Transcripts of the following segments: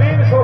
300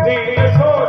300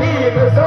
300